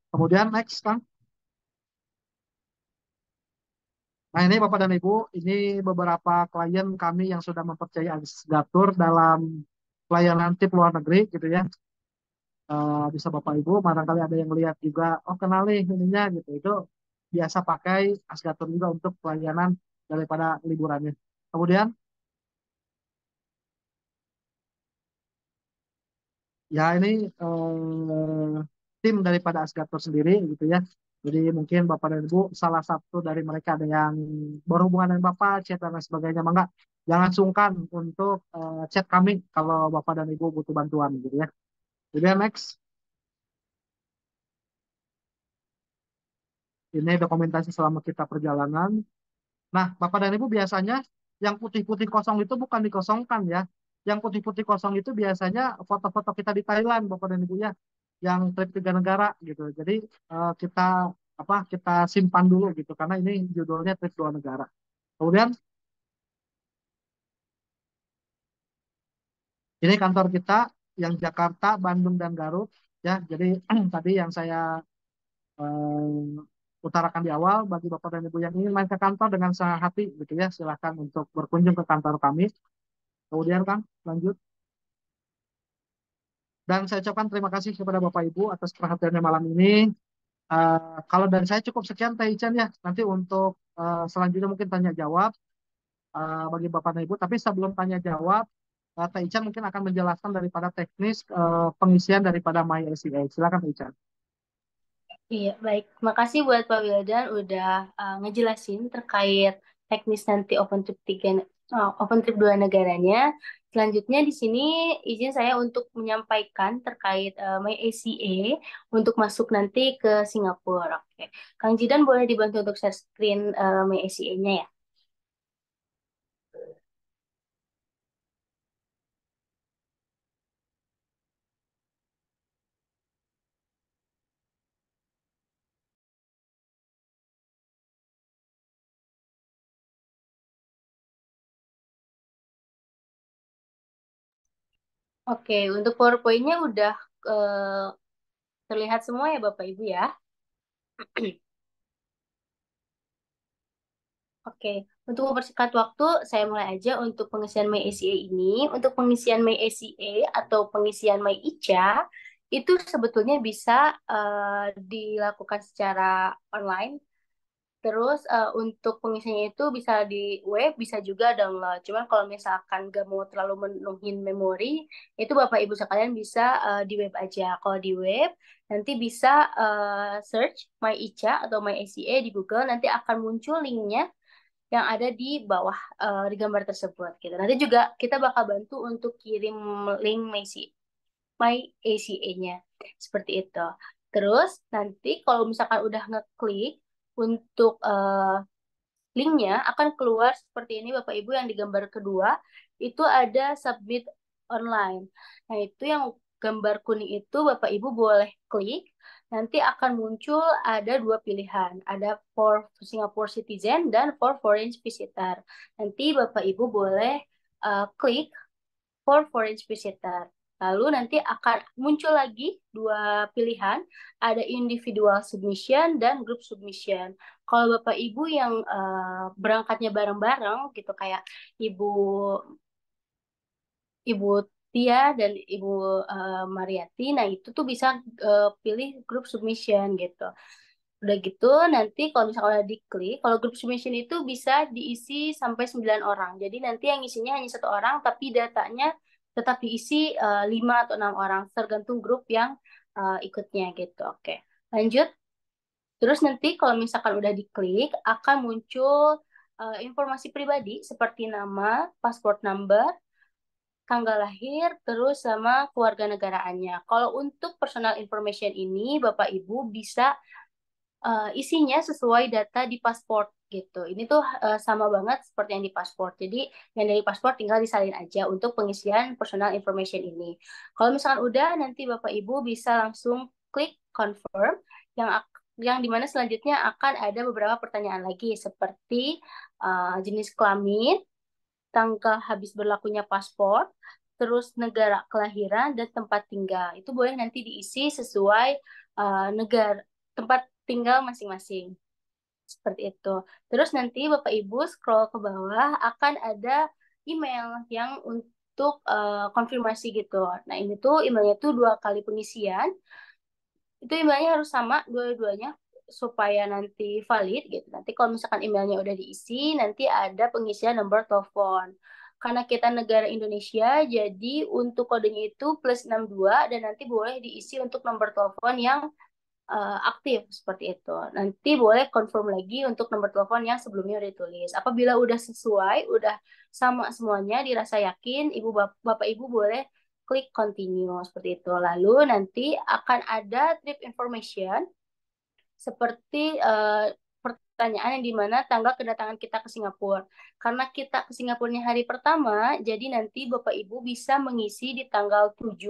Kemudian next Kang. Nah ini Bapak dan Ibu, ini beberapa klien kami yang sudah mempercayai Asgatur dalam pelayanan tip luar negeri gitu ya. Bisa Bapak Ibu, barangkali ada yang lihat juga, oh kenal nih ininya gitu. Itu biasa pakai Asgatur juga untuk pelayanan daripada liburannya. Kemudian ya ini tim daripada Asgator sendiri gitu ya. Jadi mungkin Bapak dan Ibu salah satu dari mereka ada yang berhubungan dengan Bapak, chat dan lain sebagainya. Mangga jangan sungkan untuk chat kami kalau Bapak dan Ibu butuh bantuan gitu ya. Jadi next, ini dokumentasi selama kita perjalanan. Nah, Bapak dan Ibu biasanya yang putih-putih kosong itu bukan dikosongkan ya. Yang putih-putih kosong itu biasanya foto-foto kita di Thailand, Bapak dan Ibu ya. Yang trip 3 negara gitu. Jadi kita kita simpan dulu gitu karena ini judulnya trip 2 negara. Kemudian ini kantor kita yang Jakarta, Bandung dan Garut ya. Jadi tadi yang saya utarakan di awal bagi Bapak dan Ibu yang ingin main ke kantor dengan senang hati gitu ya, silakan untuk berkunjung ke kantor kami. Kemudian Kang, lanjut. Dan saya ucapkan terima kasih kepada Bapak Ibu atas perhatiannya malam ini. Kalau dari saya cukup sekian Teh Ican ya. Nanti untuk selanjutnya mungkin tanya jawab bagi Bapak dan Ibu. Tapi sebelum tanya jawab, Teh Ican mungkin akan menjelaskan daripada teknis pengisian daripada MySEA. Silakan Teh Ican. Iya, baik. Makasih buat Pak Wildan udah ngejelasin terkait teknis nanti Open Trip 2 negaranya. Selanjutnya di sini izin saya untuk menyampaikan terkait My ACA untuk masuk nanti ke Singapura. Oke. Kang Jidan boleh dibantu untuk share screen My ACA-nya ya? Oke, untuk PowerPoint-nya udah eh, terlihat semua ya Bapak Ibu ya? Oke, untuk mempersingkat waktu, saya mulai aja untuk pengisian My ACA ini. Untuk pengisian My ACA atau pengisian My ICA, itu sebetulnya bisa dilakukan secara online. Terus untuk pengisiannya itu bisa di web, bisa juga download. Cuman kalau misalkan nggak mau terlalu menuhin memori, itu Bapak Ibu sekalian bisa di web aja. Kalau di web, nanti bisa search My ICA atau My ACA di Google, nanti akan muncul linknya yang ada di bawah di gambar tersebut gitu. Nanti juga kita bakal bantu untuk kirim link My ACA-nya seperti itu. Terus nanti kalau misalkan udah ngeklik untuk linknya akan keluar seperti ini Bapak Ibu yang di gambar kedua itu ada submit online. Nah itu yang gambar kuning itu Bapak Ibu boleh klik. Nanti akan muncul ada 2 pilihan. Ada for Singapore citizen dan for foreign visitor. Nanti Bapak Ibu boleh klik for foreign visitor. Lalu nanti akan muncul lagi 2 pilihan, ada individual submission dan group submission. Kalau Bapak Ibu yang berangkatnya bareng-bareng gitu kayak Ibu Ibu Tia dan Ibu Mariati, nah itu tuh bisa pilih group submission gitu. Udah gitu, nanti kalau misalnya udah diklik, kalau group submission itu bisa diisi sampai 9 orang. Jadi nanti yang isinya hanya 1 orang, tapi datanya tetap diisi 5 atau 6 orang, tergantung grup yang ikutnya gitu. Oke, lanjut. Terus nanti kalau misalkan udah diklik, akan muncul informasi pribadi seperti nama, password number, tanggal lahir, terus sama keluarga negaraannya. Kalau untuk personal information ini, Bapak Ibu bisa isinya sesuai data di paspor gitu. Ini tuh sama banget seperti yang di paspor. Jadi yang dari paspor tinggal disalin aja untuk pengisian personal information ini. Kalau misalkan udah, nanti Bapak Ibu bisa langsung klik confirm yang yang dimana selanjutnya akan ada beberapa pertanyaan lagi seperti jenis kelamin, tanggal habis berlakunya paspor, terus negara kelahiran dan tempat tinggal. Itu boleh nanti diisi sesuai negara tempat tinggal masing-masing. Seperti itu. Terus nanti Bapak Ibu scroll ke bawah akan ada email yang untuk konfirmasi gitu. Nah, ini tuh emailnya tuh 2 kali pengisian. Itu emailnya harus sama dua-duanya supaya nanti valid gitu. Nanti kalau misalkan emailnya udah diisi, nanti ada pengisian nomor telepon. Karena kita negara Indonesia, jadi untuk kodenya itu +62 dan nanti boleh diisi untuk nomor telepon yang aktif seperti itu. Nanti boleh confirm lagi untuk nomor telepon yang sebelumnya udah ditulis. Apabila udah sesuai, udah sama semuanya, dirasa yakin, bapak ibu boleh klik continue seperti itu. Lalu nanti akan ada trip information seperti pertanyaan yang dimana tanggal kedatangan kita ke Singapura. Karena kita ke Singapurnya hari pertama, jadi nanti Bapak Ibu bisa mengisi di tanggal 7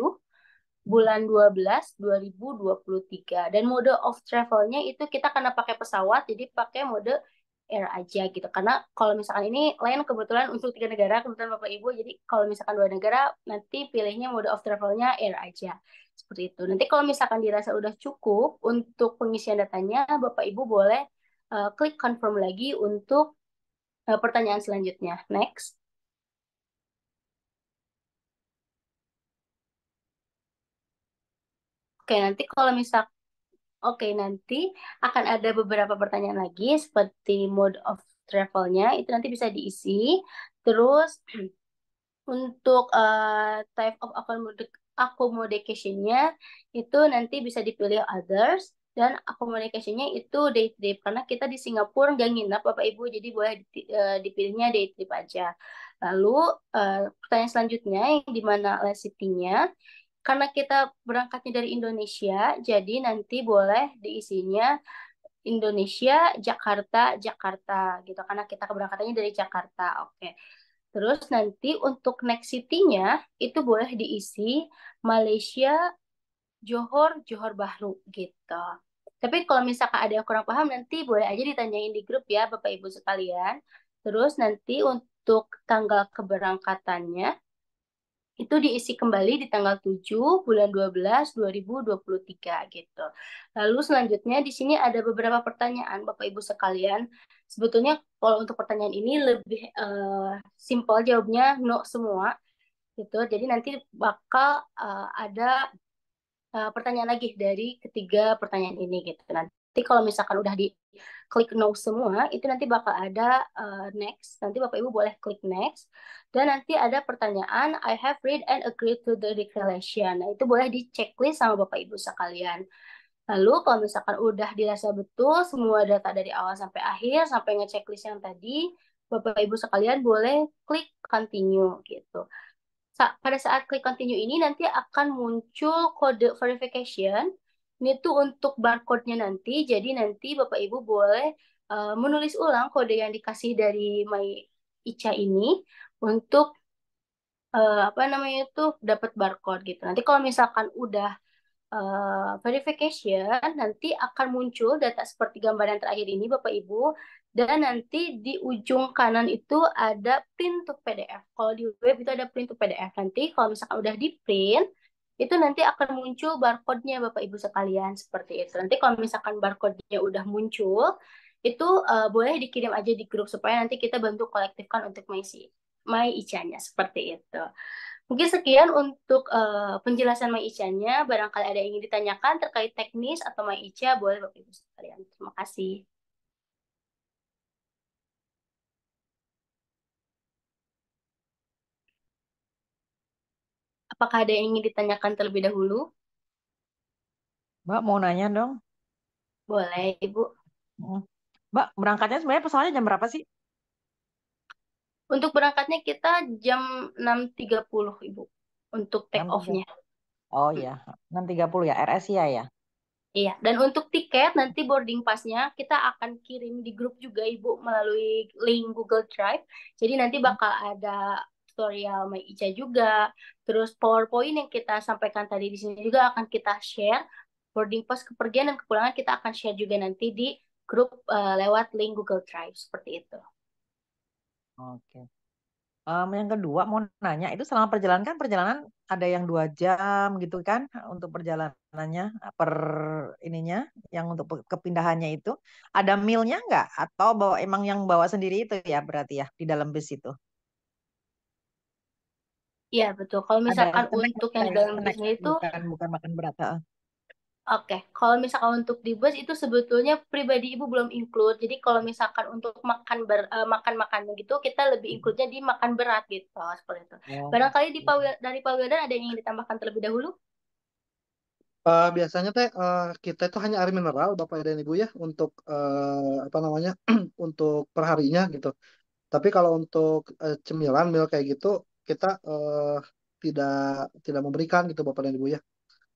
bulan 12 2023 dan mode of travelnya itu kita karena pakai pesawat jadi pakai mode air aja gitu karena kalau misalkan ini lain kebetulan untuk 3 negara kebetulan Bapak Ibu jadi kalau misalkan 2 negara nanti pilihnya mode of travelnya air aja seperti itu nanti kalau misalkan dirasa udah cukup untuk pengisian datanya Bapak Ibu boleh klik confirm lagi untuk pertanyaan selanjutnya next. Oke, nanti kalau misal Oke, nanti akan ada beberapa pertanyaan lagi seperti mode of travelnya itu nanti bisa diisi. Terus untuk type of accommodationnya itu nanti bisa dipilih others dan accommodationnya itu day trip karena kita di Singapura nggak nginap Bapak Ibu jadi boleh dipilihnya day trip aja. Lalu pertanyaan selanjutnya yang di mana city-nya karena kita berangkatnya dari Indonesia, jadi nanti boleh diisinya Indonesia, Jakarta, Jakarta gitu. Karena kita keberangkatannya dari Jakarta. Oke. Terus nanti untuk next city-nya itu boleh diisi Malaysia, Johor, Johor Bahru gitu. Tapi kalau misalkan ada yang kurang paham nanti boleh aja ditanyain di grup ya Bapak Ibu sekalian. Terus nanti untuk tanggal keberangkatannya itu diisi kembali di tanggal 7 bulan 12 2023 gitu. Lalu selanjutnya di sini ada beberapa pertanyaan Bapak Ibu sekalian. Sebetulnya kalau untuk pertanyaan ini lebih simpel jawabnya no semua gitu. Jadi nanti bakal ada pertanyaan lagi dari ketiga pertanyaan ini gitu. Nanti kalau misalkan udah di klik no semua, itu nanti bakal ada next. Nanti Bapak Ibu boleh klik next. Dan nanti ada pertanyaan, I have read and agreed to the declaration. Nah, itu boleh di checklist sama Bapak Ibu sekalian. Lalu kalau misalkan udah dirasa betul semua data dari awal sampai akhir, sampai ngechecklist yang tadi, Bapak Ibu sekalian boleh klik continue gitu pada saat klik continue ini nanti akan muncul kode verification. Ini tuh untuk barcode-nya nanti. Jadi nanti Bapak Ibu boleh menulis ulang kode yang dikasih dari My Ica ini untuk apa namanya itu dapat barcode gitu. Nanti kalau misalkan udah verification nanti akan muncul data seperti gambar yang terakhir ini Bapak Ibu dan nanti di ujung kanan itu ada print to PDF. Kalau di web itu ada print to PDF. Nanti kalau misalkan udah di print itu nanti akan muncul barcode-nya Bapak Ibu sekalian seperti itu. Nanti kalau misalkan barcode-nya udah muncul itu boleh dikirim aja di grup supaya nanti kita bantu kolektifkan untuk My Ica-nya seperti itu. Mungkin sekian untuk penjelasan Mai Ica-nya. Barangkali ada yang ingin ditanyakan terkait teknis atau Mai Ica, boleh Bapak Ibu sekalian. Terima kasih. Apakah ada yang ingin ditanyakan terlebih dahulu? Mbak mau nanya dong. Boleh, Ibu. Mbak, berangkatnya sebenarnya pesawatnya jam berapa sih? Untuk berangkatnya kita jam 6.30, Ibu. Untuk take 6.30. off-nya. Oh ya, 6.30 ya, AirAsia ya. Iya, dan untuk tiket nanti boarding pass-nya kita akan kirim di grup juga Ibu melalui link Google Drive. Jadi nanti bakal ada tutorial My Ica juga, terus PowerPoint yang kita sampaikan tadi di sini juga akan kita share. Boarding pass kepergian dan kepulangan kita akan share juga nanti di grup lewat link Google Drive seperti itu. Oke. Yang kedua mau nanya itu selama perjalanan kan perjalanan ada yang 2 jam gitu kan untuk perjalanannya per ininya yang untuk kepindahannya itu ada mealnya nggak atau bawa emang yang bawa sendiri itu ya berarti ya di dalam bus itu Iya, betul. Kalau ada misalkan snack untuk yang nggak di ya dalam snack busnya itu, bukan bukan makan berat. Heeh. oke, kalau misalkan untuk di bus itu sebetulnya pribadi ibu belum include. Jadi kalau misalkan untuk makan makannya gitu, kita lebih include-nya di makan berat gitu, seperti itu. Oh, Barangkali dari Pak Wildan ada yang ingin ditambahkan terlebih dahulu? Biasanya teh kita itu hanya air mineral Bapak dan Ibu ya untuk apa namanya untuk perharinya gitu. Tapi kalau untuk cemilan mil kayak gitu kita tidak tidak memberikan gitu Bapak dan Ibu ya.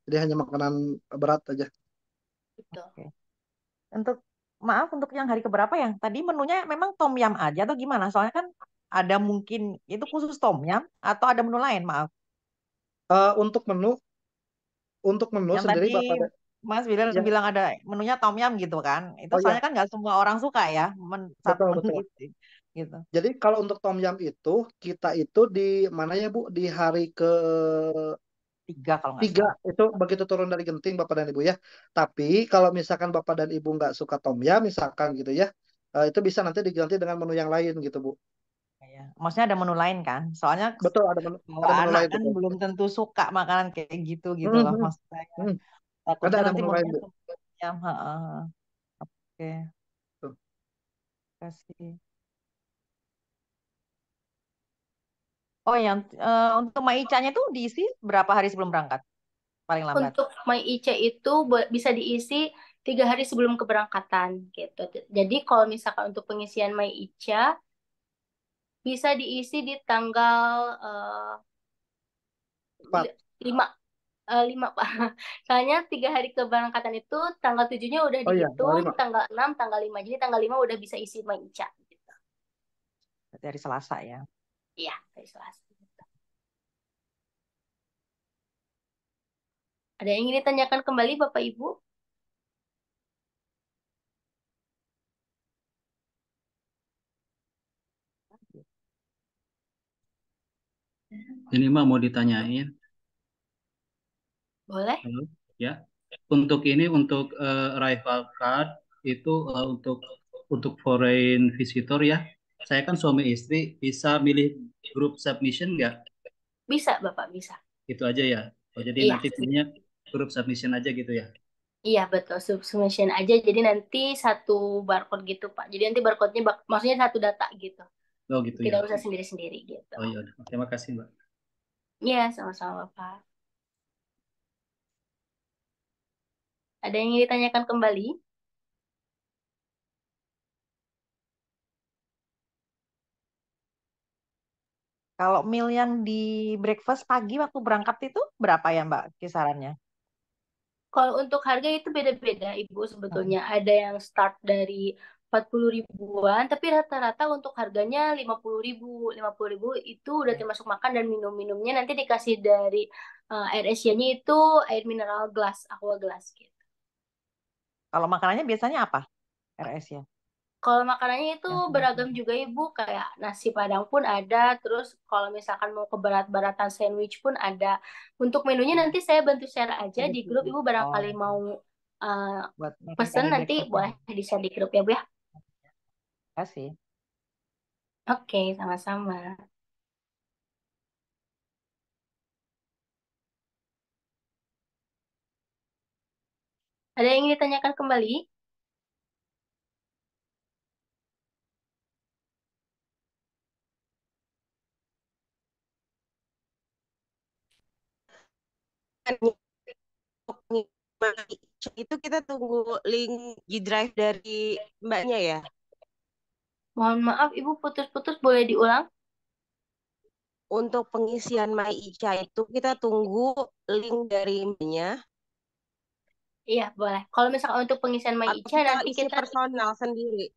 Jadi hanya makanan berat aja. Gitu. oke. Untuk maaf untuk yang hari keberapa yang tadi menunya memang tom yum aja atau gimana? Soalnya kan ada mungkin itu khusus tom yum atau ada menu lain maaf. Untuk menu Yang sendiri tadi Bapak Mas William ya, bilang ada menunya tom yum gitu kan. Itu oh soalnya ya, kan nggak semua orang suka ya satu betul menu betul. itu gitu. Jadi kalau untuk tom yum itu kita itu di mana ya Bu? Di hari ke 3 kalau nggak tiga salah. itu begitu turun dari genting Bapak dan Ibu ya. Tapi kalau misalkan Bapak dan Ibu nggak suka tom yum misalkan gitu ya, itu bisa nanti diganti dengan menu yang lain gitu Bu. Ya. Maksudnya ada menu lain kan? Soalnya Betul bawa ada menu anak lain kan betul. belum tentu suka makanan kayak gitu gitu Hmm, loh hmm, maksud saya. hmm. Takutnya Ada nanti menu lain menunya Bu. tom yum. Heeh. Oke, Tuh. kasih. Oh, yang untuk maicanya itu diisi berapa hari sebelum berangkat? Paling lambat. Untuk My IC itu bisa diisi 3 hari sebelum keberangkatan gitu. Jadi kalau misalkan untuk pengisian My ICA bisa diisi di tanggal eh, 4. 5 5 Pak. Soalnya 3 hari keberangkatan itu tanggal 7-nya udah Oh iya, tanggal dihitung, 5. tanggal 6, tanggal 5. Jadi tanggal 5 udah bisa isi Maica gitu. Berarti hari Selasa ya. Iya, hari Selasa. Ada yang ingin ditanyakan kembali Bapak Ibu? Ini mah mau ditanyain. Boleh? Halo, ya. Untuk ini untuk arrival card itu untuk foreign visitor ya. Saya kan suami istri bisa milih grup submission nggak? Bisa Bapak, bisa. Itu aja ya. Oh, jadi Iya, nanti pilihnya grup submission aja gitu ya. iya betul. Submission aja. Jadi nanti satu barcode gitu Pak. Jadi nanti barcode-nya maksudnya satu data gitu. Oh gitu ya. Tidak usah sendiri-sendiri gitu. Oh iya, terima kasih Mbak. Iya, sama-sama Bapak. Ada yang ingin ditanyakan kembali? Kalau meal yang di breakfast pagi waktu berangkat itu berapa ya Mbak kisarannya? Kalau untuk harga itu beda-beda, Ibu, Mm-mm. sebetulnya. Ada yang start dari 40 ribuan, tapi rata-rata untuk harganya 50 ribu. 50 ribu itu udah termasuk makan dan minum-minumnya. Nanti dikasih dari air Asia-nya itu air mineral glass, aqua glass gitu. Kalau makanannya biasanya apa? RS ya. Kalau makanannya itu Yang beragam juga, Ibu. Kayak nasi Padang pun ada. Terus kalau misalkan mau ke berat-baratan sandwich pun ada. Untuk menunya nanti saya bantu share aja di grup. Ibu barangkali oh mau uh, buat makan pesen pagi nanti breakfast boleh di-share di grup ya Bu ya. kasih. Oke, sama-sama. Ada yang ingin ditanyakan kembali? Itu kita tunggu link G-Drive dari mbaknya ya. Mohon maaf, Ibu putus-putus boleh diulang? Untuk pengisian My Ica itu kita tunggu link dari mbaknya. Iya, boleh. Kalau misalkan untuk pengisian My Atau Ica kita nanti isi kita, personal sendiri?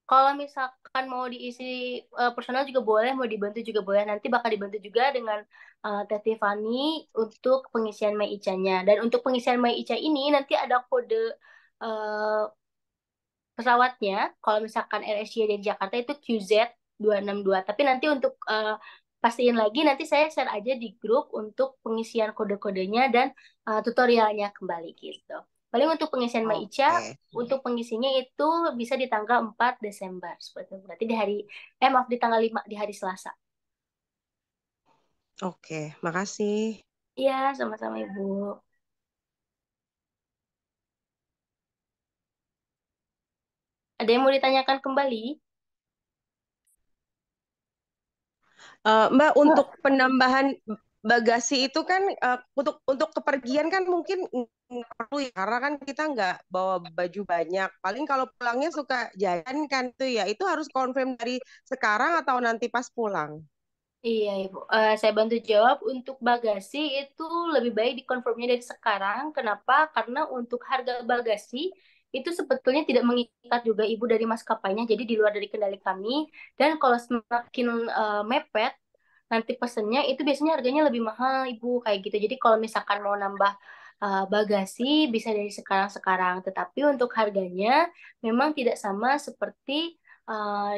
kalau misalkan mau diisi personal juga boleh, mau dibantu juga boleh. Nanti bakal dibantu juga dengan Teh Tiffany untuk pengisian My Ica-nya. Dan untuk pengisian My Ica ini nanti ada kode eh, pesawatnya. Kalau misalkan AirAsia dari Jakarta itu QZ262. Tapi nanti untuk pastiin lagi, nanti saya share aja di grup untuk pengisian kode-kodenya dan tutorialnya kembali gitu. Paling untuk pengisian Maica, Oke. untuk pengisinya itu bisa di tanggal 4 Desember. Seperti itu. Berarti di hari, maaf, di tanggal 5, di hari Selasa. Oke, makasih. Iya, sama-sama Ibu. Ada yang mau ditanyakan kembali? Mbak, untuk penambahan bagasi itu kan untuk kepergian kan mungkin nggak perlu ya, karena kan kita nggak bawa baju banyak. Paling kalau pulangnya suka jajan kan tuh ya, itu harus confirm dari sekarang atau nanti pas pulang? Iya, Ibu. Saya bantu jawab. Untuk bagasi itu lebih baik dikonfirmnya dari sekarang. Kenapa? Karena untuk harga bagasi itu sebetulnya tidak mengikat juga Ibu dari maskapainya, jadi di luar dari kendali kami. Dan kalau semakin mepet, nanti pesennya itu biasanya harganya lebih mahal Ibu, kayak gitu. Jadi kalau misalkan mau nambah bagasi bisa dari sekarang-sekarang. Tetapi untuk harganya memang tidak sama seperti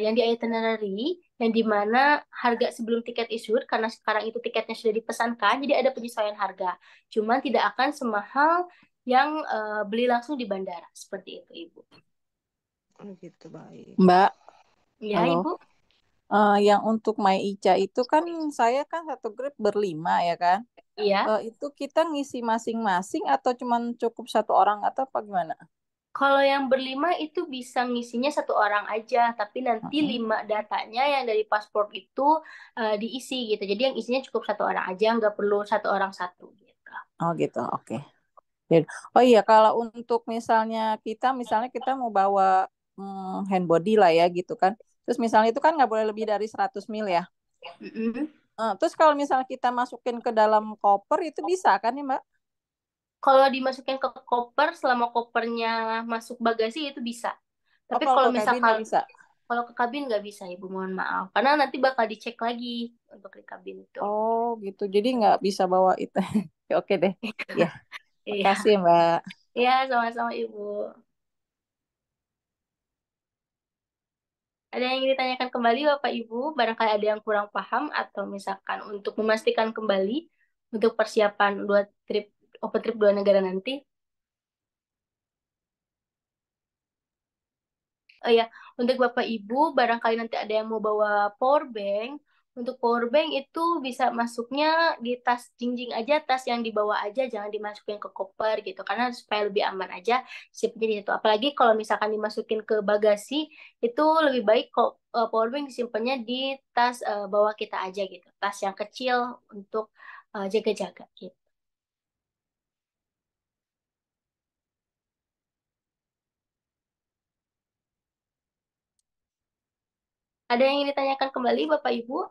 yang di itinerary, yang dimana harga sebelum tiket issued, karena sekarang itu tiketnya sudah dipesankan, jadi ada penyesuaian harga. Cuman tidak akan semahal yang beli langsung di bandara. Seperti itu, Ibu. Oh, gitu, baik. Mbak, Ya, halo. Ibu. Yang untuk My Ica itu kan saya kan satu grup berlima ya kan. Iya. Itu kita ngisi masing-masing atau cuman cukup satu orang atau apa gimana? Kalau yang berlima itu bisa ngisinya satu orang aja, tapi nanti Mm-mm. 5 datanya yang dari paspor itu diisi gitu. Jadi yang isinya cukup satu orang aja, nggak perlu satu orang satu gitu. Oh gitu, oke. Ya. Oh iya, kalau untuk misalnya kita mau bawa hand body lah ya gitu kan. Terus misalnya itu kan nggak boleh lebih dari 100 mil ya. Mm-mm. Terus kalau misalnya kita masukin ke dalam koper itu bisa kan nih Mbak? Kalau dimasukin ke koper, selama kopernya masuk bagasi itu bisa. Oh Tapi kalau kalau ke kabin misalkan nggak bisa? kalau ke kabin nggak bisa, Ibu, mohon maaf. Karena nanti bakal dicek lagi untuk di kabin itu. Oh gitu, jadi nggak bisa bawa itu. Oke deh. Ya, Iya, makasih Mbak. iya, sama-sama Ibu. Ada yang ingin ditanyakan kembali Bapak Ibu? Barangkali ada yang kurang paham atau misalkan untuk memastikan kembali untuk persiapan open trip dua negara nanti. Oh ya, untuk Bapak Ibu, barangkali nanti ada yang mau bawa power bank. Untuk power bank itu bisa masuknya di tas jinjing aja, tas yang dibawa aja, jangan dimasukin ke koper gitu. Karena supaya lebih aman aja, simpennya di situ. Apalagi kalau misalkan dimasukin ke bagasi, itu lebih baik kok power bank disimpannya di tas bawah kita aja gitu. Tas yang kecil untuk jaga-jaga gitu. Ada yang ingin ditanyakan kembali Bapak Ibu?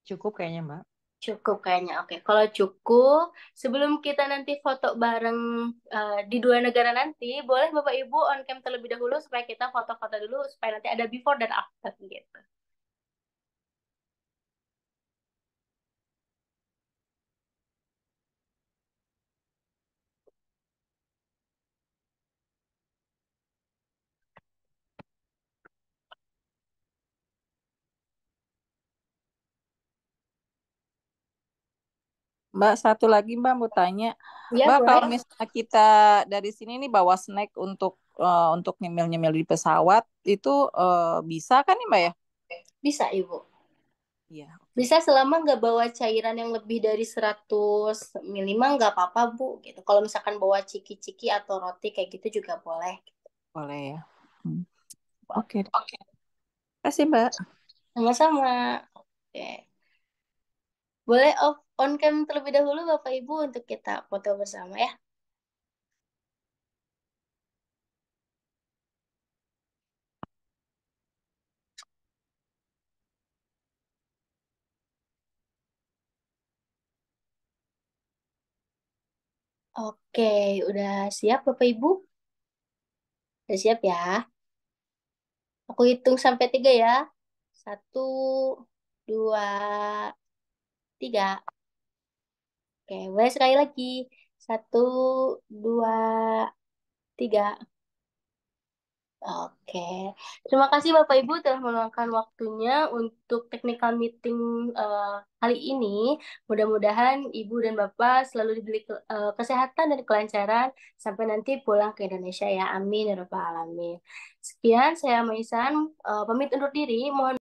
Cukup kayaknya, Mbak. Cukup kayaknya. Oke, kalau cukup, sebelum kita nanti foto bareng di dua negara nanti, boleh Bapak Ibu on cam terlebih dahulu supaya kita foto-foto dulu supaya nanti ada before dan after gitu. Mbak, satu lagi Mbak mau tanya. Ya, Mbak, kalau boleh. misalnya kita dari sini nih bawa snack untuk nyemil-nyemil di pesawat, itu bisa kan nih Mbak ya? Bisa, Ibu. Iya. Bisa selama nggak bawa cairan yang lebih dari 100 ml nggak apa-apa, Bu. Gitu. Kalau misalkan bawa ciki-ciki atau roti kayak gitu juga boleh. Boleh ya. Hmm. Oke. Terima kasih Mbak. Sama-sama. Oke. Boleh off on cam terlebih dahulu Bapak Ibu untuk kita foto bersama ya. Oke, udah siap Bapak Ibu? Udah siap ya? Aku hitung sampai 3 ya. 1, 2, 3. Oke, mulai sekali lagi. 1, 2, 3. Oke, terima kasih Bapak Ibu telah meluangkan waktunya untuk technical meeting kali ini. Mudah-mudahan Ibu dan Bapak selalu diberi kesehatan dan kelancaran sampai nanti pulang ke Indonesia ya. Amin ya Rabbal Alamin. Sekian, saya Maisan, pamit undur diri. Mohon